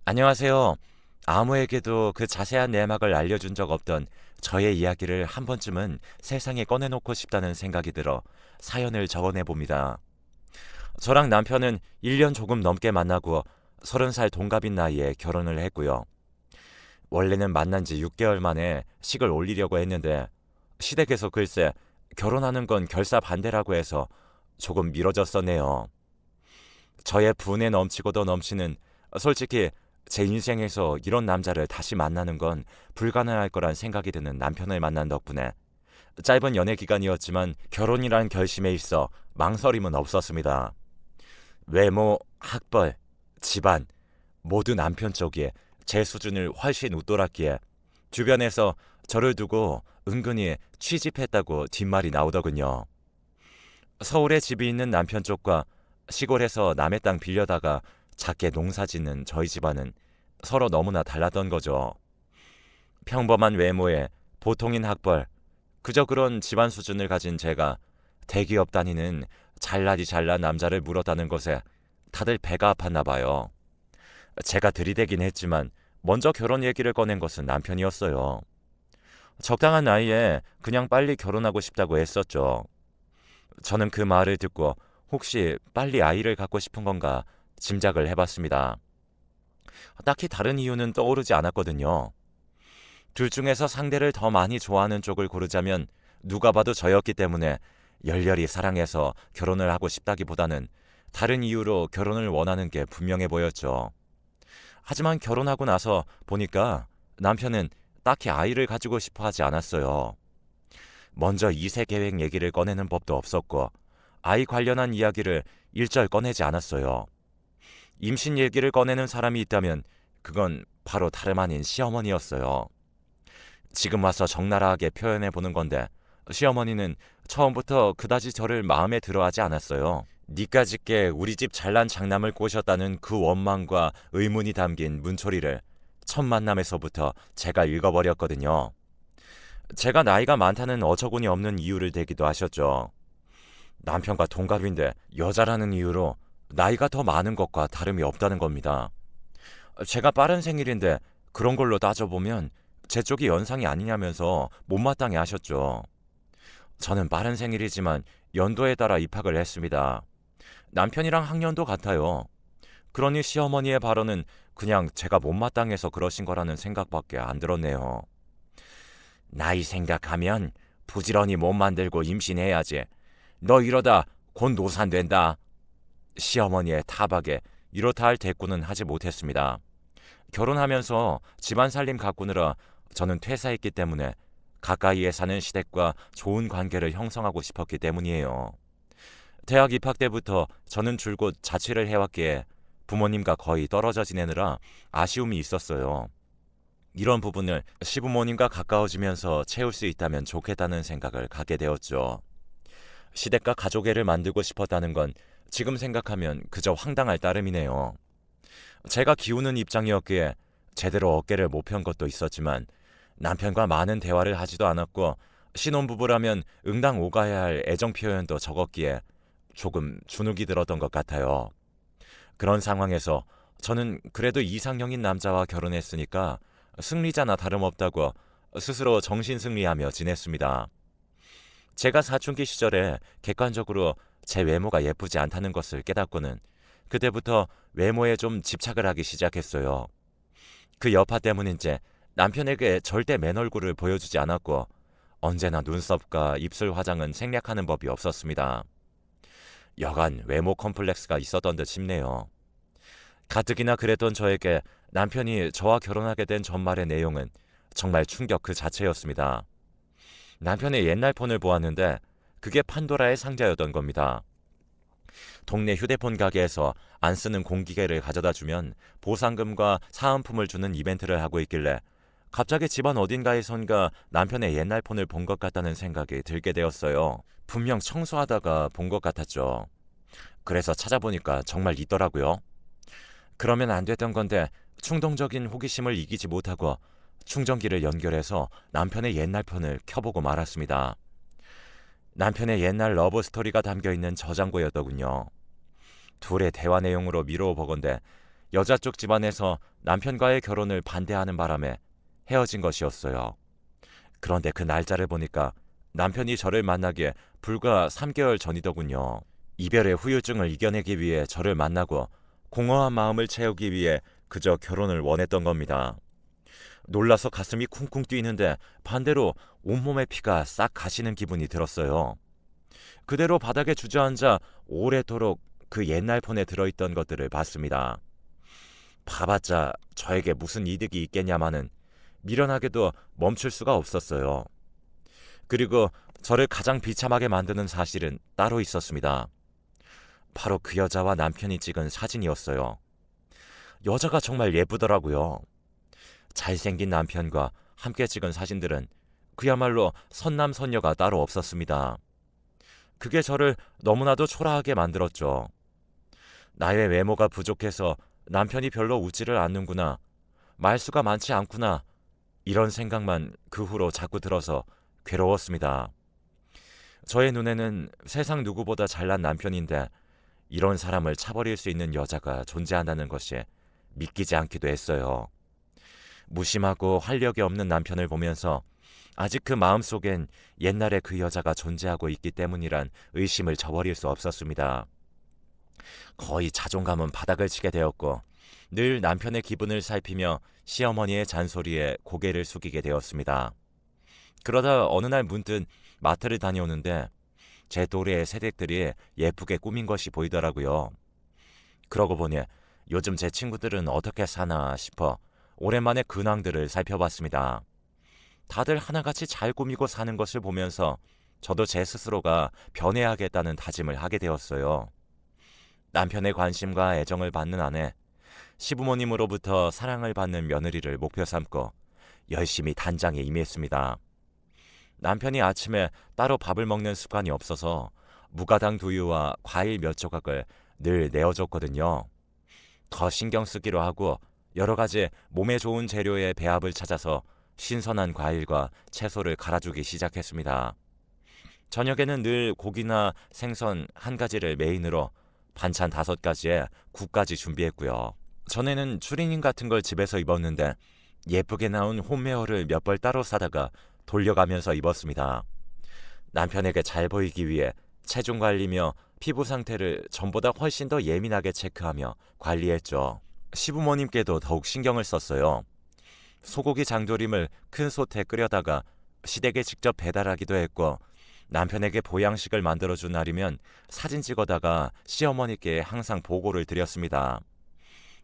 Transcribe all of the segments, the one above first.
안녕하세요. 아무에게도 그 자세한 내막을 알려준 적 없던 저의 이야기를 한 번쯤은 세상에 꺼내놓고 싶다는 생각이 들어 사연을 적어내 봅니다. 저랑 남편은 1년 조금 넘게 만나고 30살 동갑인 나이에 결혼을 했고요. 원래는 만난 지 6개월 만에 식을 올리려고 했는데 시댁에서 글쎄 결혼하는 건 결사 반대라고 해서 조금 미뤄졌었네요. 저의 분에 넘치고도 넘치는 솔직히 제 인생에서 이런 남자를 다시 만나는 건 불가능할 거란 생각이 드는 남편을 만난 덕분에 짧은 연애 기간이었지만 결혼이란 결심에 있어 망설임은 없었습니다. 외모, 학벌, 집안 모두 남편 쪽이 제 수준을 훨씬 웃돌았기에 주변에서 저를 두고 은근히 취집했다고 뒷말이 나오더군요. 서울에 집이 있는 남편 쪽과 시골에서 남의 땅 빌려다가 작게 농사 짓는 저희 집안은 서로 너무나 달랐던 거죠. 평범한 외모에 보통인 학벌, 그저 그런 집안 수준을 가진 제가 대기업 다니는 잘나디 잘난 남자를 물었다는 것에 다들 배가 아팠나 봐요. 제가 들이대긴 했지만 먼저 결혼 얘기를 꺼낸 것은 남편이었어요. 적당한 나이에 그냥 빨리 결혼하고 싶다고 했었죠. 저는 그 말을 듣고 혹시 빨리 아이를 갖고 싶은 건가 짐작을 해봤습니다. 딱히 다른 이유는 떠오르지 않았거든요. 둘 중에서 상대를 더 많이 좋아하는 쪽을 고르자면 누가 봐도 저였기 때문에 열렬히 사랑해서 결혼을 하고 싶다기보다는 다른 이유로 결혼을 원하는 게 분명해 보였죠. 하지만 결혼하고 나서 보니까 남편은 딱히 아이를 가지고 싶어 하지 않았어요. 먼저 2세 계획 얘기를 꺼내는 법도 없었고 아이 관련한 이야기를 일절 꺼내지 않았어요. 임신 얘기를 꺼내는 사람이 있다면 그건 바로 다름 아닌 시어머니였어요. 지금 와서 적나라하게 표현해 보는 건데 시어머니는 처음부터 그다지 저를 마음에 들어하지 않았어요. 니까짓게 우리 집 잘난 장남을 꼬셨다는 그 원망과 의문이 담긴 문초리를 첫 만남에서부터 제가 읽어버렸거든요. 제가 나이가 많다는 어처구니 없는 이유를 대기도 하셨죠. 남편과 동갑인데 여자라는 이유로 나이가 더 많은 것과 다름이 없다는 겁니다. 제가 빠른 생일인데 그런 걸로 따져보면 제 쪽이 연상이 아니냐면서 못마땅해 하셨죠. 저는 빠른 생일이지만 연도에 따라 입학을 했습니다. 남편이랑 학년도 같아요. 그러니 시어머니의 발언은 그냥 제가 못마땅해서 그러신 거라는 생각밖에 안 들었네요. 나이 생각하면 부지런히 몸 만들고 임신해야지. 너 이러다 곧 노산된다. 시어머니의 타박에 이렇다 할 대꾸는 하지 못했습니다. 결혼하면서 집안 살림 가꾸느라 저는 퇴사했기 때문에 가까이에 사는 시댁과 좋은 관계를 형성하고 싶었기 때문이에요. 대학 입학 때부터 저는 줄곧 자취를 해왔기에 부모님과 거의 떨어져 지내느라 아쉬움이 있었어요. 이런 부분을 시부모님과 가까워지면서 채울 수 있다면 좋겠다는 생각을 갖게 되었죠. 시댁과 가족애를 만들고 싶었다는 건 지금 생각하면 그저 황당할 따름이네요. 제가 기우는 입장이었기에 제대로 어깨를 못 편 것도 있었지만 남편과 많은 대화를 하지도 않았고 신혼부부라면 응당 오가야 할 애정 표현도 적었기에 조금 주눅이 들었던 것 같아요. 그런 상황에서 저는 그래도 이상형인 남자와 결혼했으니까 승리자나 다름없다고 스스로 정신승리하며 지냈습니다. 제가 사춘기 시절에 객관적으로 제 외모가 예쁘지 않다는 것을 깨닫고는 그때부터 외모에 좀 집착을 하기 시작했어요. 그 여파 때문인지 남편에게 절대 맨 얼굴을 보여주지 않았고 언제나 눈썹과 입술 화장은 생략하는 법이 없었습니다. 여간 외모 컴플렉스가 있었던 듯 싶네요. 가뜩이나 그랬던 저에게 남편이 저와 결혼하게 된 전말의 내용은 정말 충격 그 자체였습니다. 남편의 옛날 폰을 보았는데 그게 판도라의 상자였던 겁니다. 동네 휴대폰 가게에서 안 쓰는 공기계를 가져다 주면 보상금과 사은품을 주는 이벤트를 하고 있길래 갑자기 집안 어딘가에선가 남편의 옛날 폰을 본 것 같다는 생각이 들게 되었어요. 분명 청소하다가 본 것 같았죠. 그래서 찾아보니까 정말 있더라고요. 그러면 안 됐던 건데 충동적인 호기심을 이기지 못하고 충전기를 연결해서 남편의 옛날 폰을 켜보고 말았습니다. 남편의 옛날 러브 스토리가 담겨있는 저장고였더군요. 둘의 대화 내용으로 미루어 보건대 여자 쪽 집안에서 남편과의 결혼을 반대하는 바람에 헤어진 것이었어요. 그런데 그 날짜를 보니까 남편이 저를 만나기에 불과 3개월 전이더군요. 이별의 후유증을 이겨내기 위해 저를 만나고 공허한 마음을 채우기 위해 그저 결혼을 원했던 겁니다. 놀라서 가슴이 쿵쿵 뛰는데 반대로 온몸의 피가 싹 가시는 기분이 들었어요. 그대로 바닥에 주저앉아 오래도록 그 옛날 폰에 들어있던 것들을 봤습니다. 봐봤자 저에게 무슨 이득이 있겠냐마는 미련하게도 멈출 수가 없었어요. 그리고 저를 가장 비참하게 만드는 사실은 따로 있었습니다. 바로 그 여자와 남편이 찍은 사진이었어요. 여자가 정말 예쁘더라고요. 잘생긴 남편과 함께 찍은 사진들은 그야말로 선남선녀가 따로 없었습니다. 그게 저를 너무나도 초라하게 만들었죠. 나의 외모가 부족해서 남편이 별로 웃지를 않는구나, 말수가 많지 않구나, 이런 생각만 그 후로 자꾸 들어서 괴로웠습니다. 저의 눈에는 세상 누구보다 잘난 남편인데 이런 사람을 차버릴 수 있는 여자가 존재한다는 것이 믿기지 않기도 했어요. 무심하고 활력이 없는 남편을 보면서 아직 그 마음속엔 옛날에 그 여자가 존재하고 있기 때문이란 의심을 저버릴 수 없었습니다. 거의 자존감은 바닥을 치게 되었고 늘 남편의 기분을 살피며 시어머니의 잔소리에 고개를 숙이게 되었습니다. 그러다 어느 날 문득 마트를 다녀오는데 제 또래의 새댁들이 예쁘게 꾸민 것이 보이더라고요. 그러고 보니 요즘 제 친구들은 어떻게 사나 싶어 오랜만에 근황들을 살펴봤습니다. 다들 하나같이 잘 꾸미고 사는 것을 보면서 저도 제 스스로가 변해야겠다는 다짐을 하게 되었어요. 남편의 관심과 애정을 받는 아내, 시부모님으로부터 사랑을 받는 며느리를 목표 삼고 열심히 단장에 임했습니다. 남편이 아침에 따로 밥을 먹는 습관이 없어서 무가당 두유와 과일 몇 조각을 늘 내어줬거든요. 더 신경 쓰기로 하고 여러 가지 몸에 좋은 재료의 배합을 찾아서 신선한 과일과 채소를 갈아주기 시작했습니다. 저녁에는 늘 고기나 생선 한 가지를 메인으로 반찬 5가지에 국까지 준비했고요. 전에는 추리닝 같은 걸 집에서 입었는데 예쁘게 나온 홈웨어를 몇 벌 따로 사다가 돌려가면서 입었습니다. 남편에게 잘 보이기 위해 체중 관리며 피부 상태를 전보다 훨씬 더 예민하게 체크하며 관리했죠. 시부모님께도 더욱 신경을 썼어요. 소고기 장조림을 큰 솥에 끓여다가 시댁에 직접 배달하기도 했고 남편에게 보양식을 만들어준 날이면 사진 찍어다가 시어머니께 항상 보고를 드렸습니다.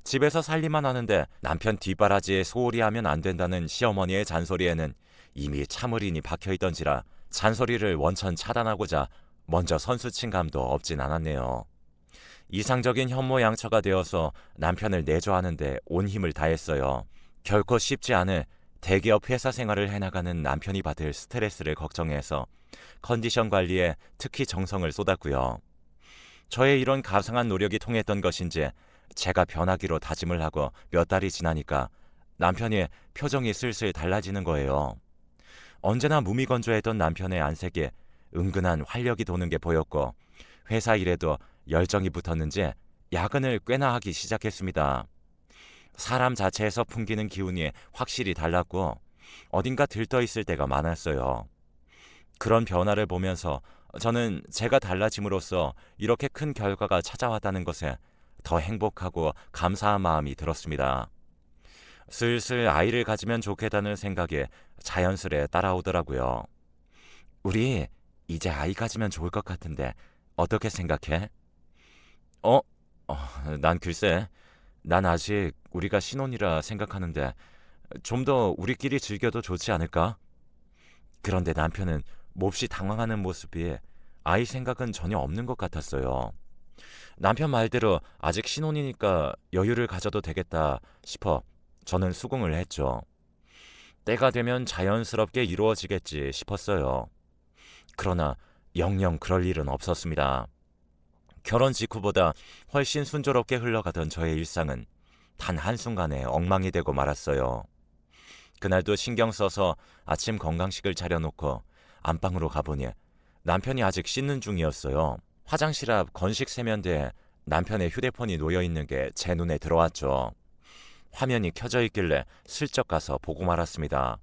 집에서 살림만 하는데 남편 뒷바라지에 소홀히 하면 안 된다는 시어머니의 잔소리에는 이미 참을인이 박혀있던지라 잔소리를 원천 차단하고자 먼저 선수친 감도 없진 않았네요. 이상적인 현모양처가 되어서 남편을 내조하는데 온 힘을 다했어요. 결코 쉽지 않은 대기업 회사 생활을 해나가는 남편이 받을 스트레스를 걱정해서 컨디션 관리에 특히 정성을 쏟았고요. 저의 이런 가상한 노력이 통했던 것인지 제가 변하기로 다짐을 하고 몇 달이 지나니까 남편의 표정이 슬슬 달라지는 거예요. 언제나 무미건조했던 남편의 안색에 은근한 활력이 도는 게 보였고 회사 일에도 열정이 붙었는지 야근을 꽤나 하기 시작했습니다. 사람 자체에서 풍기는 기운이 확실히 달랐고 어딘가 들떠 있을 때가 많았어요. 그런 변화를 보면서 저는 제가 달라짐으로써 이렇게 큰 결과가 찾아왔다는 것에 더 행복하고 감사한 마음이 들었습니다. 슬슬 아이를 가지면 좋겠다는 생각에 자연스레 따라오더라고요. 우리 이제 아이 가지면 좋을 것 같은데 어떻게 생각해? 어? 난 글쎄, 난 아직 우리가 신혼이라 생각하는데 좀 더 우리끼리 즐겨도 좋지 않을까? 그런데 남편은 몹시 당황하는 모습이 아이 생각은 전혀 없는 것 같았어요. 남편 말대로 아직 신혼이니까 여유를 가져도 되겠다 싶어 저는 수긍을 했죠. 때가 되면 자연스럽게 이루어지겠지 싶었어요. 그러나 영영 그럴 일은 없었습니다. 결혼 직후보다 훨씬 순조롭게 흘러가던 저의 일상은 단 한순간에 엉망이 되고 말았어요. 그날도 신경 써서 아침 건강식을 차려놓고 안방으로 가보니 남편이 아직 씻는 중이었어요. 화장실 앞 건식 세면대에 남편의 휴대폰이 놓여 있는 게 제 눈에 들어왔죠. 화면이 켜져 있길래 슬쩍 가서 보고 말았습니다.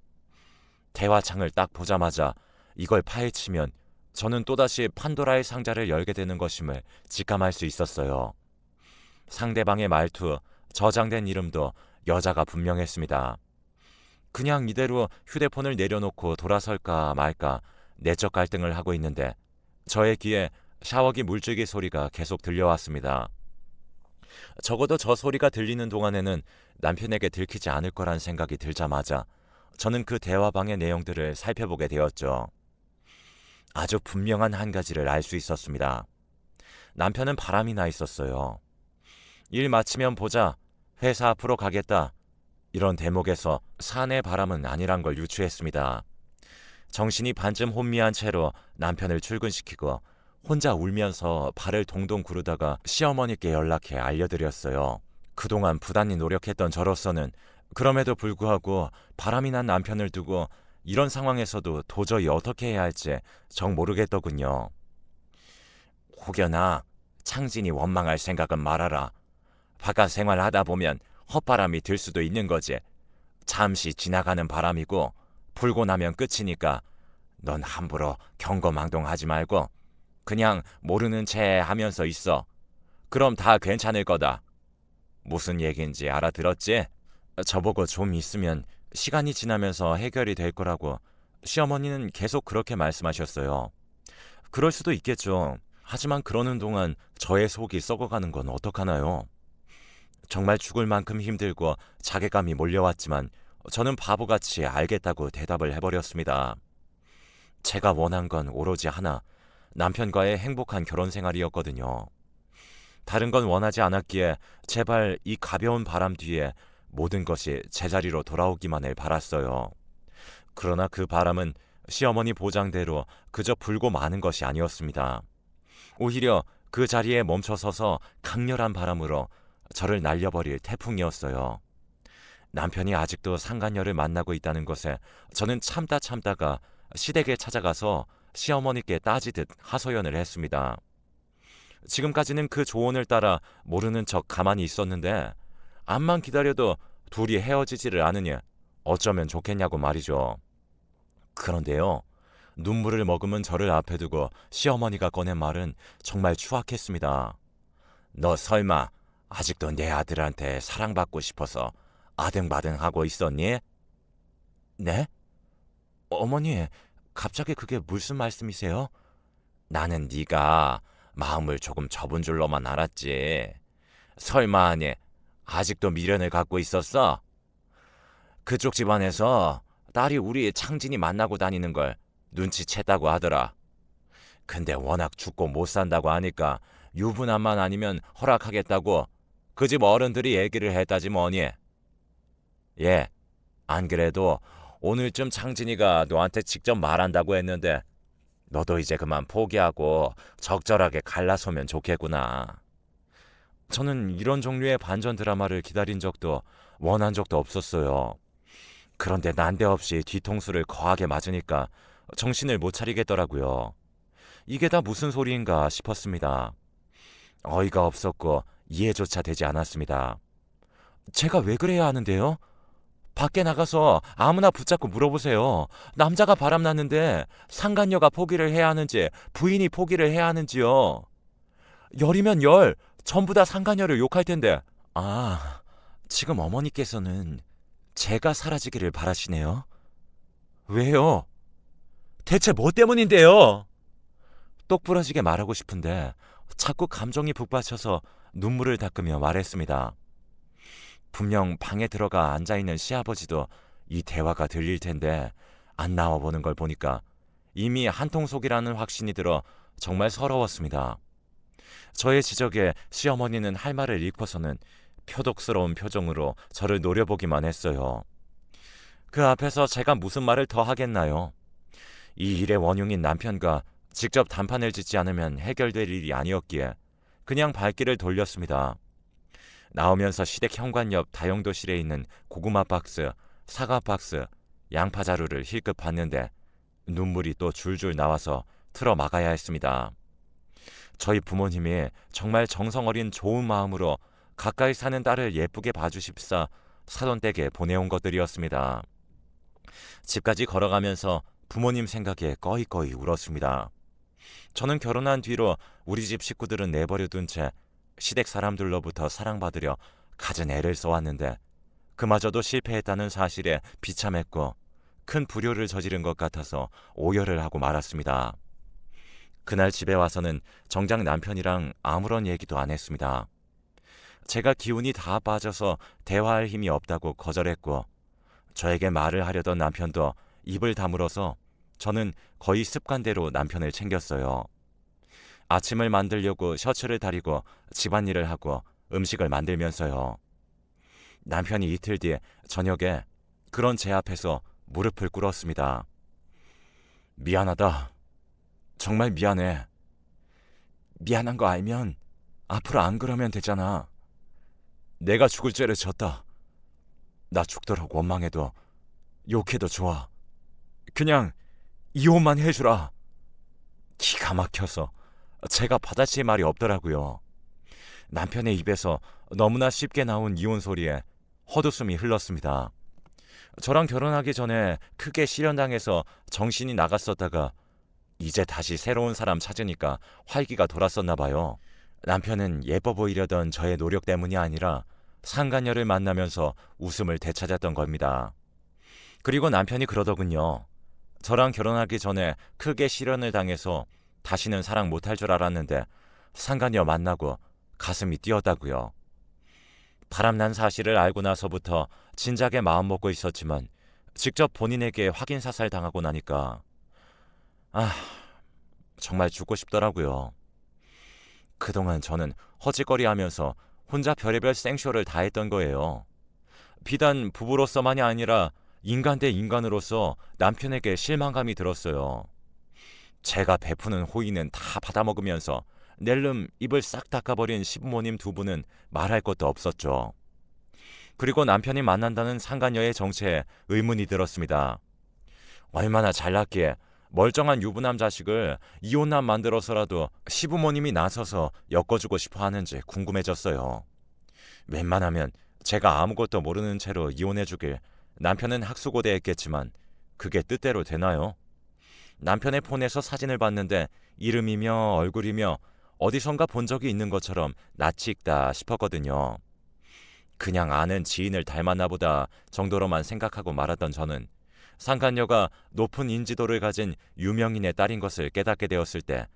대화창을 딱 보자마자 이걸 파헤치면 저는 또다시 판도라의 상자를 열게 되는 것임을 직감할 수 있었어요. 상대방의 말투, 저장된 이름도 여자가 분명했습니다. 그냥 이대로 휴대폰을 내려놓고 돌아설까 말까 내적 갈등을 하고 있는데 저의 귀에 샤워기 물줄기 소리가 계속 들려왔습니다. 적어도 저 소리가 들리는 동안에는 남편에게 들키지 않을 거란 생각이 들자마자 저는 그 대화방의 내용들을 살펴보게 되었죠. 아주 분명한 한 가지를 알 수 있었습니다. 남편은 바람이 나 있었어요. 일 마치면 보자, 회사 앞으로 가겠다, 이런 대목에서 사내 바람은 아니란 걸 유추했습니다. 정신이 반쯤 혼미한 채로 남편을 출근시키고 혼자 울면서 발을 동동 구르다가 시어머니께 연락해 알려드렸어요. 그동안 부단히 노력했던 저로서는 그럼에도 불구하고 바람이 난 남편을 두고 이런 상황에서도 도저히 어떻게 해야 할지 정 모르겠더군요. 혹여나 창진이 원망할 생각은 말아라. 바깥 생활하다 보면 헛바람이 들 수도 있는 거지. 잠시 지나가는 바람이고 불고 나면 끝이니까 넌 함부로 경거망동하지 말고 그냥 모르는 체 하면서 있어. 그럼 다 괜찮을 거다. 무슨 얘기인지 알아들었지? 저보고 좀 있으면 시간이 지나면서 해결이 될 거라고 시어머니는 계속 그렇게 말씀하셨어요. 그럴 수도 있겠죠. 하지만 그러는 동안 저의 속이 썩어가는 건 어떡하나요? 정말 죽을 만큼 힘들고 자괴감이 몰려왔지만 저는 바보같이 알겠다고 대답을 해버렸습니다. 제가 원한 건 오로지 하나, 남편과의 행복한 결혼 생활이었거든요. 다른 건 원하지 않았기에 제발 이 가벼운 바람 뒤에 모든 것이 제자리로 돌아오기만을 바랐어요. 그러나 그 바람은 시어머니 보장대로 그저 불고 마는 것이 아니었습니다. 오히려 그 자리에 멈춰서서 강렬한 바람으로 저를 날려버릴 태풍이었어요. 남편이 아직도 상간녀를 만나고 있다는 것에 저는 참다가 시댁에 찾아가서 시어머니께 따지듯 하소연을 했습니다. 지금까지는 그 조언을 따라 모르는 척 가만히 있었는데 암만 기다려도 둘이 헤어지지를 않으니 어쩌면 좋겠냐고 말이죠. 그런데요, 눈물을 머금은 저를 앞에 두고 시어머니가 꺼낸 말은 정말 추악했습니다. 너 설마 아직도 내 아들한테 사랑받고 싶어서 아등바등하고 있었니? 네? 어머니, 갑자기 그게 무슨 말씀이세요? 나는 네가 마음을 조금 접은 줄로만 알았지. 설마 아니 아직도 미련을 갖고 있었어? 그쪽 집안에서 딸이 우리 창진이 만나고 다니는 걸 눈치챘다고 하더라. 근데 워낙 죽고 못 산다고 하니까 유부남만 아니면 허락하겠다고 그 집 어른들이 얘기를 했다지 뭐니. 예, 안 그래도 오늘쯤 창진이가 너한테 직접 말한다고 했는데 너도 이제 그만 포기하고 적절하게 갈라서면 좋겠구나. 저는 이런 종류의 반전 드라마를 기다린 적도 원한 적도 없었어요. 그런데 난데없이 뒤통수를 거하게 맞으니까 정신을 못 차리겠더라고요. 이게 다 무슨 소리인가 싶었습니다. 어이가 없었고 이해조차 되지 않았습니다. 제가 왜 그래야 하는데요? 밖에 나가서 아무나 붙잡고 물어보세요. 남자가 바람났는데 상간녀가 포기를 해야 하는지 부인이 포기를 해야 하는지요. 열이면 열, 전부 다 상간녀를 욕할 텐데. 아, 지금 어머니께서는 제가 사라지기를 바라시네요. 왜요? 대체 뭐 때문인데요? 똑부러지게 말하고 싶은데 자꾸 감정이 북받쳐서 눈물을 닦으며 말했습니다. 분명 방에 들어가 앉아있는 시아버지도 이 대화가 들릴 텐데 안 나와보는 걸 보니까 이미 한통속이라는 확신이 들어 정말 서러웠습니다. 저의 지적에 시어머니는 할 말을 잃고서는 표독스러운 표정으로 저를 노려보기만 했어요. 그 앞에서 제가 무슨 말을 더 하겠나요? 이 일의 원흉인 남편과 직접 단판을 짓지 않으면 해결될 일이 아니었기에 그냥 발길을 돌렸습니다. 나오면서 시댁 현관 옆 다용도실에 있는 고구마 박스, 사과 박스, 양파 자루를 힐끗 봤는데 눈물이 또 줄줄 나와서 틀어 막아야 했습니다. 저희 부모님이 정말 정성 어린 좋은 마음으로 가까이 사는 딸을 예쁘게 봐주십사 사돈 댁에 보내온 것들이었습니다. 집까지 걸어가면서 부모님 생각에 꺼이꺼이 울었습니다. 저는 결혼한 뒤로 우리 집 식구들은 내버려둔 채 시댁 사람들로부터 사랑받으려 갖은 애를 써왔는데 그마저도 실패했다는 사실에 비참했고 큰 불효를 저지른 것 같아서 오열을 하고 말았습니다. 그날 집에 와서는 정작 남편이랑 아무런 얘기도 안 했습니다. 제가 기운이 다 빠져서 대화할 힘이 없다고 거절했고 저에게 말을 하려던 남편도 입을 다물어서 저는 거의 습관대로 남편을 챙겼어요. 아침을 만들려고 셔츠를 다리고 집안일을 하고 음식을 만들면서요. 남편이 이틀 뒤 저녁에 그런 제 앞에서 무릎을 꿇었습니다. 미안하다. 정말 미안해. 미안한 거 알면 앞으로 안 그러면 되잖아. 내가 죽을 죄를 졌다. 나 죽도록 원망해도 욕해도 좋아. 그냥 이혼만 해주라. 기가 막혀서 제가 받아칠 말이 없더라고요. 남편의 입에서 너무나 쉽게 나온 이혼 소리에 헛웃음이 흘렀습니다. 저랑 결혼하기 전에 크게 실현당해서 정신이 나갔었다가 이제 다시 새로운 사람 찾으니까 활기가 돌았었나 봐요. 남편은 예뻐 보이려던 저의 노력 때문이 아니라 상간녀를 만나면서 웃음을 되찾았던 겁니다. 그리고 남편이 그러더군요. 저랑 결혼하기 전에 크게 실현을 당해서 다시는 사랑 못할 줄 알았는데 상간녀 만나고 가슴이 뛰었다고요. 바람난 사실을 알고 나서부터 진작에 마음먹고 있었지만 직접 본인에게 확인 사살 당하고 나니까 정말 죽고 싶더라고요. 그동안 저는 허짓거리하면서 혼자 별의별 생쇼를 다 했던 거예요. 비단 부부로서만이 아니라 인간 대 인간으로서 남편에게 실망감이 들었어요. 제가 베푸는 호의는 다 받아먹으면서 낼름 입을 싹 닦아버린 시부모님 두 분은 말할 것도 없었죠. 그리고 남편이 만난다는 상간녀의 정체에 의문이 들었습니다. 얼마나 잘났기에 멀쩡한 유부남 자식을 이혼남 만들어서라도 시부모님이 나서서 엮어주고 싶어 하는지 궁금해졌어요. 웬만하면 제가 아무것도 모르는 채로 이혼해주길 남편은 학수고대했겠지만 그게 뜻대로 되나요? 남편의 폰에서 사진을 봤는데 이름이며 얼굴이며 어디선가 본 적이 있는 것처럼 낯이 익다 싶었거든요. 그냥 아는 지인을 닮았나 보다 정도로만 생각하고 말았던 저는 상간녀가 높은 인지도를 가진 유명인의 딸인 것을 깨닫게 되었을 때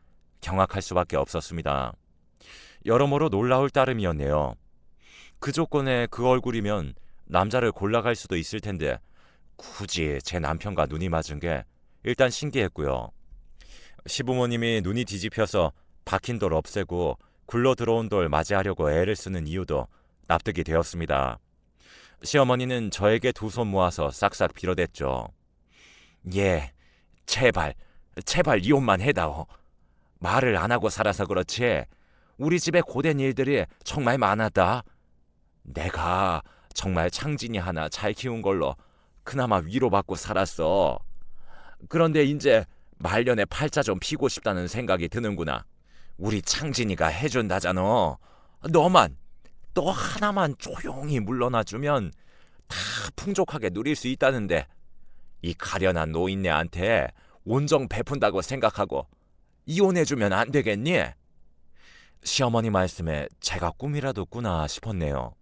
경악할 수밖에 없었습니다. 여러모로 놀라울 따름이었네요. 그 조건에 그 얼굴이면 남자를 골라갈 수도 있을 텐데 굳이 제 남편과 눈이 맞은 게 일단 신기했고요. 시부모님이 눈이 뒤집혀서 박힌 돌 없애고 굴러 들어온 돌 맞이하려고 애를 쓰는 이유도 납득이 되었습니다. 시어머니는 저에게 두 손 모아서 싹싹 빌어댔죠. 예, 제발 이혼만 해다오. 말을 안 하고 살아서 그렇지 우리 집에 고된 일들이 정말 많았다. 내가 정말 창진이 하나 잘 키운 걸로 그나마 위로받고 살았어. 그런데 이제 말년에 팔자 좀 피고 싶다는 생각이 드는구나. 우리 창진이가 해준다잖아. 너 하나만 조용히 물러나주면 다 풍족하게 누릴 수 있다는데 이 가련한 노인네한테 온정 베푼다고 생각하고 이혼해주면 안 되겠니? 시어머니 말씀에 제가 꿈이라도 꾸나 싶었네요.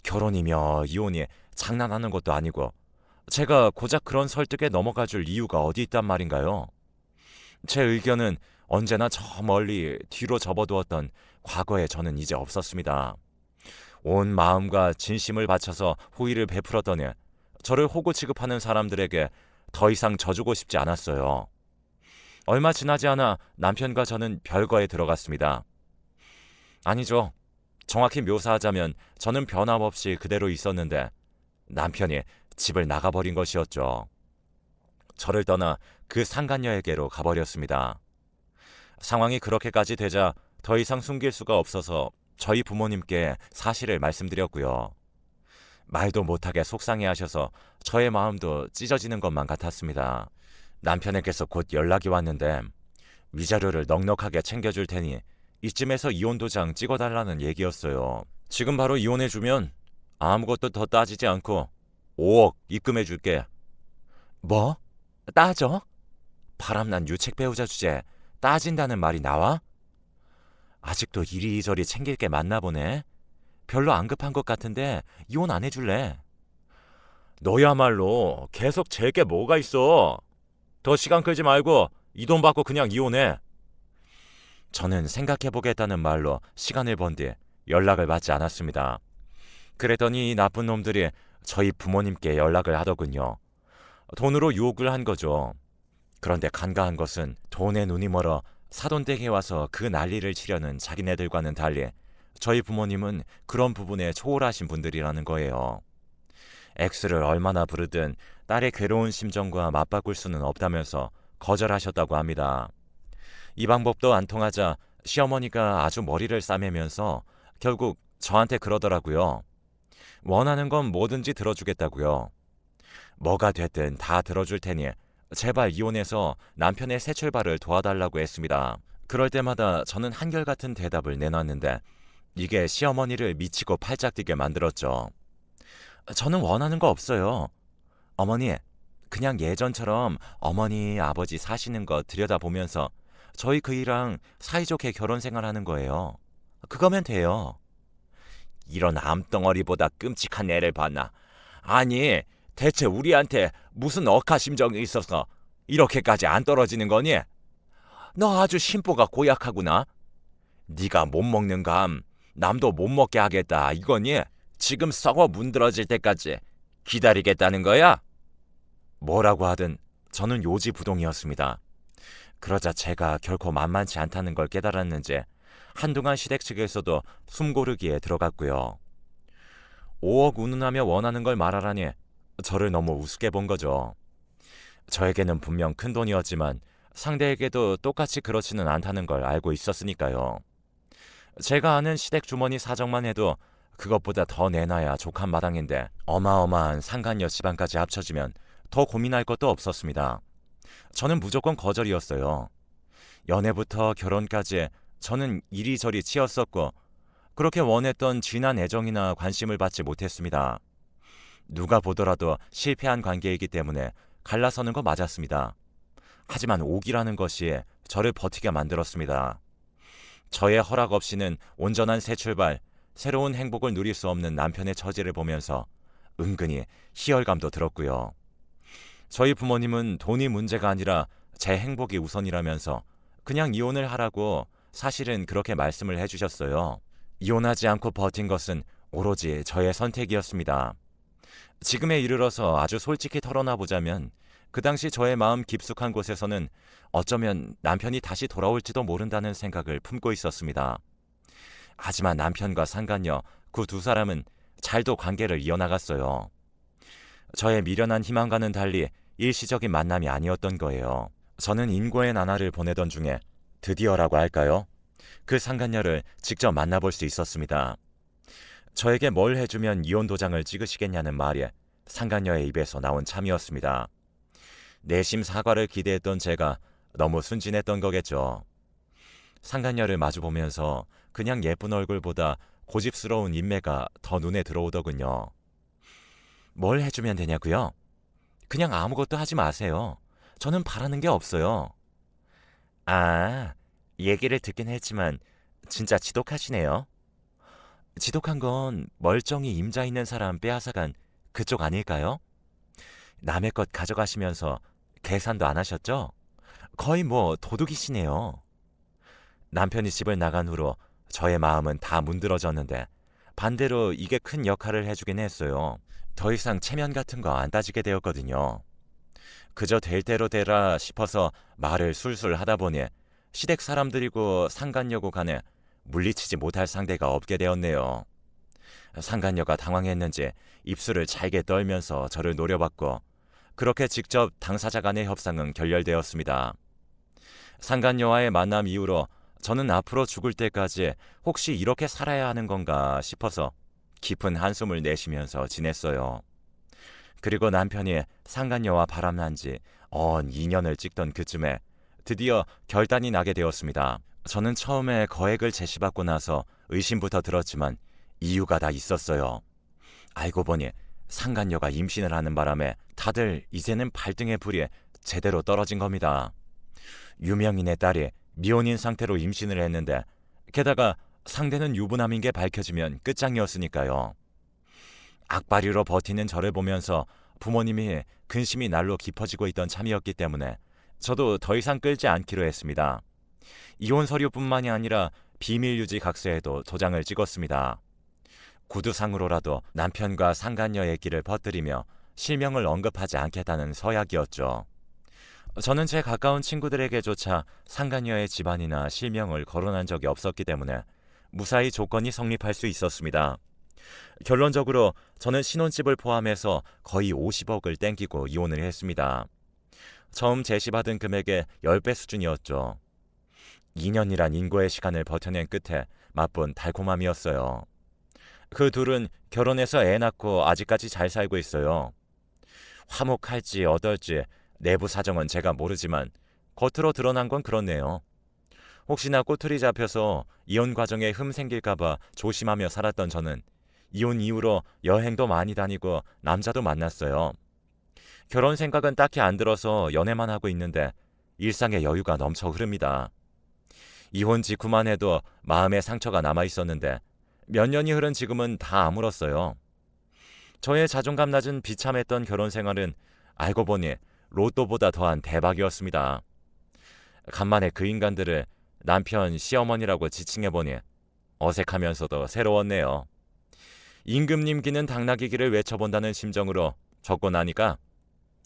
결혼이며 이혼이 장난하는 것도 아니고 제가 고작 그런 설득에 넘어가줄 이유가 어디 있단 말인가요? 제 의견은 언제나 저 멀리 뒤로 접어두었던 과거에 저는 이제 없었습니다. 온 마음과 진심을 바쳐서 호의를 베풀었더니 저를 호구 취급하는 사람들에게 더 이상 져주고 싶지 않았어요. 얼마 지나지 않아 남편과 저는 별거에 들어갔습니다. 아니죠. 정확히 묘사하자면 저는 변함없이 그대로 있었는데 남편이 집을 나가버린 것이었죠. 저를 떠나 그 상간녀에게로 가버렸습니다. 상황이 그렇게까지 되자 더 이상 숨길 수가 없어서 저희 부모님께 사실을 말씀드렸고요. 말도 못하게 속상해하셔서 저의 마음도 찢어지는 것만 같았습니다. 남편에게서 곧 연락이 왔는데 위자료를 넉넉하게 챙겨줄 테니 이쯤에서 이혼 도장 찍어달라는 얘기였어요. 지금 바로 이혼해주면 아무것도 더 따지지 않고 5억 입금해줄게. 뭐? 따져? 바람난 유책 배우자 주제 따진다는 말이 나와? 아직도 이리저리 챙길 게 많나 보네. 별로 안 급한 것 같은데 이혼 안 해줄래? 너야말로 계속 잴 게 뭐가 있어. 더 시간 끌지 말고 이 돈 받고 그냥 이혼해. 저는 생각해보겠다는 말로 시간을 번 뒤 연락을 받지 않았습니다. 그랬더니 이 나쁜 놈들이 저희 부모님께 연락을 하더군요. 돈으로 유혹을 한 거죠. 그런데 간과한 것은 돈에 눈이 멀어 사돈댁에 와서 그 난리를 치려는 자기네들과는 달리 저희 부모님은 그런 부분에 초월하신 분들이라는 거예요. X를 얼마나 부르든 딸의 괴로운 심정과 맞바꿀 수는 없다면서 거절하셨다고 합니다. 이 방법도 안 통하자 시어머니가 아주 머리를 싸매면서 결국 저한테 그러더라고요. 원하는 건 뭐든지 들어주겠다고요. 뭐가 됐든 다 들어줄 테니 제발 이혼해서 남편의 새 출발을 도와달라고 했습니다. 그럴 때마다 저는 한결같은 대답을 내놨는데 이게 시어머니를 미치고 팔짝 뛰게 만들었죠. 저는 원하는 거 없어요. 어머니, 그냥 예전처럼 어머니, 아버지 사시는 거 들여다보면서 저희 그이랑 사이좋게 결혼 생활하는 거예요. 그거면 돼요. 이런 암덩어리보다 끔찍한 애를 봤나. 아니, 대체 우리한테 무슨 억하심정이 있어서 이렇게까지 안 떨어지는 거니? 너 아주 심보가 고약하구나. 네가 못 먹는 감 남도 못 먹게 하겠다 이거니? 지금 썩어 문드러질 때까지 기다리겠다는 거야? 뭐라고 하든 저는 요지부동이었습니다. 그러자 제가 결코 만만치 않다는 걸 깨달았는지 한동안 시댁 측에서도 숨고르기에 들어갔고요. 5억 운운하며 원하는 걸 말하라니 저를 너무 우습게 본 거죠. 저에게는 분명 큰 돈이었지만 상대에게도 똑같이 그렇지는 않다는 걸 알고 있었으니까요. 제가 아는 시댁 주머니 사정만 해도 그것보다 더 내놔야 족한 마당인데 어마어마한 상간녀 집안까지 합쳐지면 더 고민할 것도 없었습니다. 저는 무조건 거절이었어요. 연애부터 결혼까지 저는 이리저리 치였었고 그렇게 원했던 진한 애정이나 관심을 받지 못했습니다. 누가 보더라도 실패한 관계이기 때문에 갈라서는 거 맞았습니다. 하지만 옥이라는 것이 저를 버티게 만들었습니다. 저의 허락 없이는 온전한 새 출발, 새로운 행복을 누릴 수 없는 남편의 처지를 보면서 은근히 희열감도 들었고요. 저희 부모님은 돈이 문제가 아니라 제 행복이 우선이라면서 그냥 이혼을 하라고 사실은 그렇게 말씀을 해주셨어요. 이혼하지 않고 버틴 것은 오로지 저의 선택이었습니다. 지금에 이르러서 아주 솔직히 털어놔 보자면 그 당시 저의 마음 깊숙한 곳에서는 어쩌면 남편이 다시 돌아올지도 모른다는 생각을 품고 있었습니다. 하지만 남편과 상간녀 그 두 사람은 잘도 관계를 이어나갔어요. 저의 미련한 희망과는 달리 일시적인 만남이 아니었던 거예요. 저는 인고의 나날을 보내던 중에 드디어라고 할까요? 그 상간녀를 직접 만나볼 수 있었습니다. 저에게 뭘 해주면 이혼 도장을 찍으시겠냐는 말이 상간녀의 입에서 나온 참이었습니다. 내심 사과를 기대했던 제가 너무 순진했던 거겠죠. 상간녀를 마주보면서 그냥 예쁜 얼굴보다 고집스러운 인매가 더 눈에 들어오더군요. 뭘 해주면 되냐고요? 그냥 아무것도 하지 마세요. 저는 바라는 게 없어요. 아, 얘기를 듣긴 했지만 진짜 지독하시네요. 지독한 건 멀쩡히 임자 있는 사람 빼앗아간 그쪽 아닐까요? 남의 것 가져가시면서 계산도 안 하셨죠? 거의 뭐 도둑이시네요. 남편이 집을 나간 후로 저의 마음은 다 문드러졌는데 반대로 이게 큰 역할을 해주긴 했어요. 더 이상 체면 같은 거 안 따지게 되었거든요. 그저 될 대로 되라 싶어서 말을 술술 하다 보니 시댁 사람들이고 상간녀고 간에 물리치지 못할 상대가 없게 되었네요. 상간녀가 당황했는지 입술을 잘게 떨면서 저를 노려봤고 그렇게 직접 당사자 간의 협상은 결렬되었습니다. 상간녀와의 만남 이후로 저는 앞으로 죽을 때까지 혹시 이렇게 살아야 하는 건가 싶어서 깊은 한숨을 내쉬면서 지냈어요. 그리고 남편이 상간녀와 바람난 지 언 2년을 찍던 그쯤에 드디어 결단이 나게 되었습니다. 저는 처음에 거액을 제시받고 나서 의심부터 들었지만 이유가 다 있었어요. 알고 보니 상간녀가 임신을 하는 바람에 다들 이제는 발등에 불이 제대로 떨어진 겁니다. 유명인의 딸이 미혼인 상태로 임신을 했는데 게다가 상대는 유부남인 게 밝혀지면 끝장이었으니까요. 악바리로 버티는 저를 보면서 부모님이 근심이 날로 깊어지고 있던 참이었기 때문에 저도 더 이상 끌지 않기로 했습니다. 이혼 서류뿐만이 아니라 비밀 유지 각서에도 도장을 찍었습니다. 구두상으로라도 남편과 상간녀 얘기를 퍼뜨리며 실명을 언급하지 않겠다는 서약이었죠. 저는 제 가까운 친구들에게조차 상간녀의 집안이나 실명을 거론한 적이 없었기 때문에 무사히 조건이 성립할 수 있었습니다. 결론적으로 저는 신혼집을 포함해서 거의 50억을 땡기고 이혼을 했습니다. 처음 제시받은 금액의 10배 수준이었죠. 2년이란 인고의 시간을 버텨낸 끝에 맛본 달콤함이었어요. 그 둘은 결혼해서 애 낳고 아직까지 잘 살고 있어요. 화목할지 어떨지 내부 사정은 제가 모르지만 겉으로 드러난 건 그렇네요. 혹시나 꼬투리 잡혀서 이혼 과정에 흠 생길까봐 조심하며 살았던 저는 이혼 이후로 여행도 많이 다니고 남자도 만났어요. 결혼 생각은 딱히 안 들어서 연애만 하고 있는데 일상의 여유가 넘쳐 흐릅니다. 이혼 직후만 해도 마음의 상처가 남아 있었는데 몇 년이 흐른 지금은 다 아물었어요. 저의 자존감 낮은 비참했던 결혼 생활은 알고 보니 로또보다 더한 대박이었습니다. 간만에 그 인간들을 남편, 시어머니라고 지칭해보니 어색하면서도 새로웠네요. 임금님 기는 당나귀 길을 외쳐본다는 심정으로 적고 나니까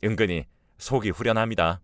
은근히 속이 후련합니다.